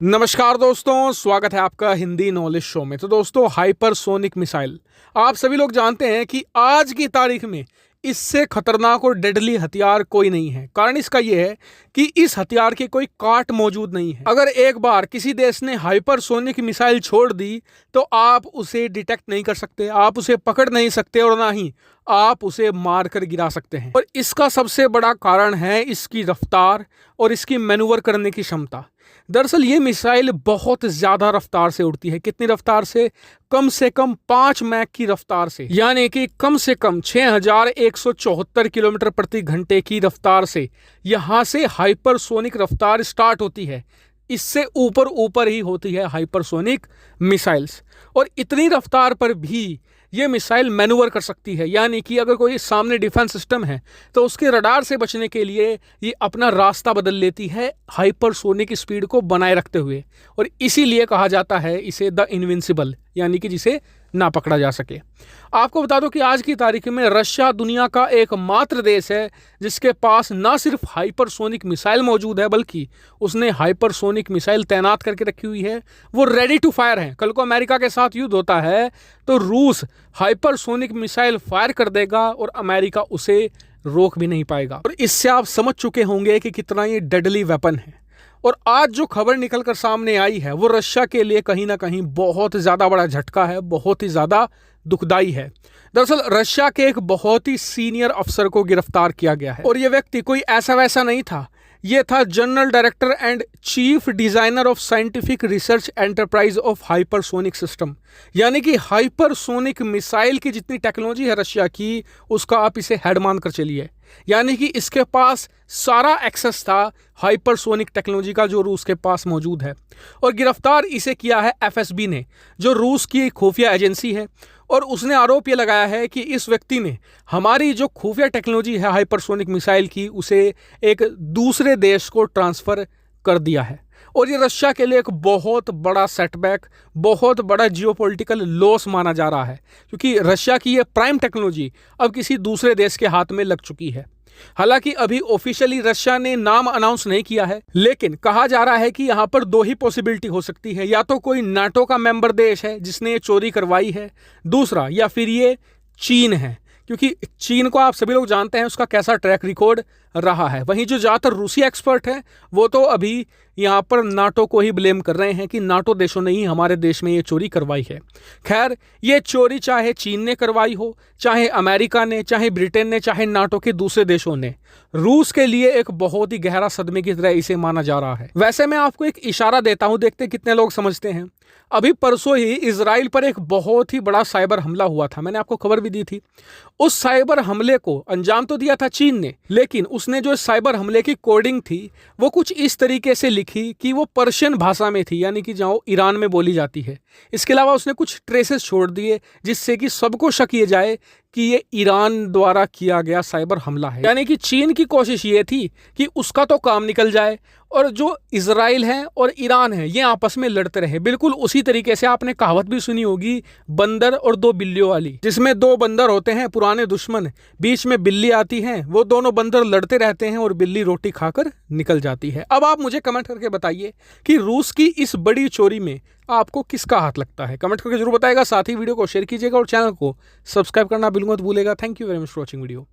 नमस्कार दोस्तों, स्वागत है आपका हिंदी नॉलेज शो में। तो दोस्तों, हाइपरसोनिक मिसाइल आप सभी लोग जानते हैं कि आज की तारीख में इससे खतरनाक और डेडली हथियार कोई नहीं है। कारण इसका यह है कि इस हथियार की कोई काट मौजूद नहीं है। अगर एक बार किसी देश ने हाइपरसोनिक मिसाइल छोड़ दी तो आप उसे डिटेक्ट नहीं कर सकते, आप उसे पकड़ नहीं सकते और ना ही आप उसे मार कर गिरा सकते हैं। और इसका सबसे बड़ा कारण है इसकी रफ्तार और इसकी मैन्यूवर करने की क्षमता। दरअसल ये मिसाइल बहुत ज्यादा रफ्तार से उड़ती है। कितनी रफ्तार से? कम से कम 5 मैक की रफ्तार से, यानी कि कम से कम 6174 किलोमीटर प्रति घंटे की रफ्तार से यहां से हाइपरसोनिक रफ्तार स्टार्ट होती है। इससे ऊपर ऊपर ही होती है हाइपरसोनिक मिसाइल्स। और इतनी रफ्तार पर भी ये मिसाइल मैन्यूवर कर सकती है, यानी कि अगर कोई सामने डिफेंस सिस्टम है तो उसके रडार से बचने के लिए ये अपना रास्ता बदल लेती है हाइपरसोनिक स्पीड को बनाए रखते हुए। और इसीलिए कहा जाता है इसे द इनविंसिबल, यानी कि जिसे ना पकड़ा जा सके। आपको बता दो कि आज की तारीख में रशिया दुनिया का एकमात्र देश है जिसके पास ना सिर्फ हाइपरसोनिक मिसाइल मौजूद है, बल्कि उसने हाइपरसोनिक मिसाइल तैनात करके रखी हुई है। वो रेडी टू फायर है। कल को अमेरिका के साथ युद्ध होता है तो रूस हाइपरसोनिक मिसाइल फायर कर देगा और अमेरिका उसे रोक भी नहीं पाएगा। और इससे आप समझ चुके होंगे कि कितना ये डेडली वेपन है। और आज जो खबर निकलकर सामने आई है वो रशिया के लिए कहीं ना कहीं बहुत ज़्यादा बड़ा झटका है, बहुत ही ज़्यादा दुखदाई है। दरअसल रशिया के एक बहुत ही सीनियर अफसर को गिरफ्तार किया गया है और ये व्यक्ति कोई ऐसा वैसा नहीं था। ये था general director and chief designer of scientific research enterprise of hypersonic system, यानी कि हाइपरसोनिक मिसाइल की जितनी टेक्नोलॉजी है रशिया की, उसका आप इसे हेड मान कर चलिए। यानी कि इसके पास सारा एक्सेस था हाइपरसोनिक टेक्नोलॉजी का जो रूस के पास मौजूद है। और गिरफ्तार इसे किया है एफएसबी ने, जो रूस की खुफिया एजेंसी है। और उसने आरोप ये लगाया है कि इस व्यक्ति ने हमारी जो खुफिया टेक्नोलॉजी है हाइपरसोनिक मिसाइल की, उसे एक दूसरे देश को ट्रांसफ़र कर दिया है। और ये रशिया के लिए एक बहुत बड़ा सेटबैक, बहुत बड़ा जियोपॉलिटिकल लॉस माना जा रहा है, क्योंकि रशिया की ये प्राइम टेक्नोलॉजी अब किसी दूसरे देश के हाथ में लग चुकी है। हालांकि अभी ऑफिशियली रशिया ने नाम अनाउंस नहीं किया है, लेकिन कहा जा रहा है कि यहाँ पर 2 ही पॉसिबिलिटी हो सकती है। या तो कोई नाटो का मेंबर देश है जिसने ये चोरी करवाई है, दूसरा या फिर ये चीन है, क्योंकि चीन को आप सभी लोग जानते हैं उसका कैसा ट्रैक रिकॉर्ड रहा है। वहीं जो ज़्यादातर रूसी एक्सपर्ट हैं वो तो अभी यहाँ पर नाटो को ही ब्लेम कर रहे हैं कि नाटो देशों ने ही हमारे देश में ये चोरी करवाई है। खैर, ये चोरी चाहे चीन ने करवाई हो, चाहे अमेरिका ने, चाहे ब्रिटेन ने, चाहे नाटो के दूसरे देशों ने, रूस के लिए एक बहुत ही गहरा सदमे की तरह इसे माना जा रहा है। वैसे मैं आपको एक इशारा देता हूँ, देखते कितने लोग समझते हैं। अभी परसों ही इजराइल पर एक बहुत ही बड़ा साइबर हमला हुआ था, मैंने आपको खबर भी दी थी। उस साइबर हमले को अंजाम तो दिया था चीन ने, लेकिन उसने जो साइबर हमले की कोडिंग थी वो कुछ इस तरीके से लिखी कि वो पर्शियन भाषा में थी, यानी कि जहाँ ईरान में बोली जाती है। इसके अलावा उसने कुछ ट्रेसेस छोड़ दिए जिससे कि सबको शक ये जाए कि ये ईरान द्वारा किया गया साइबर हमला है। यानी कि चीन की कोशिश ये थी कि उसका तो काम निकल जाए और जो इजराइल है और ईरान है ये आपस में लड़ते रहे। बिल्कुल उसी तरीके से आपने कहावत भी सुनी होगी, बंदर और 2 बिल्लियों वाली, जिसमें 2 बंदर होते हैं पुराने दुश्मन, बीच में बिल्ली आती है, वो दोनों बंदर लड़ते रहते हैं और बिल्ली रोटी खाकर निकल जाती है। अब आप मुझे कमेंट करके बताइए कि रूस की इस बड़ी चोरी में आपको किसका हाथ लगता है। कमेंट करके जरूर बताएगा। साथ ही वीडियो को शेयर कीजिएगा और चैनल को सब्सक्राइब करना बिल्कुल मत भूलेगा। Thank you very much for watching video.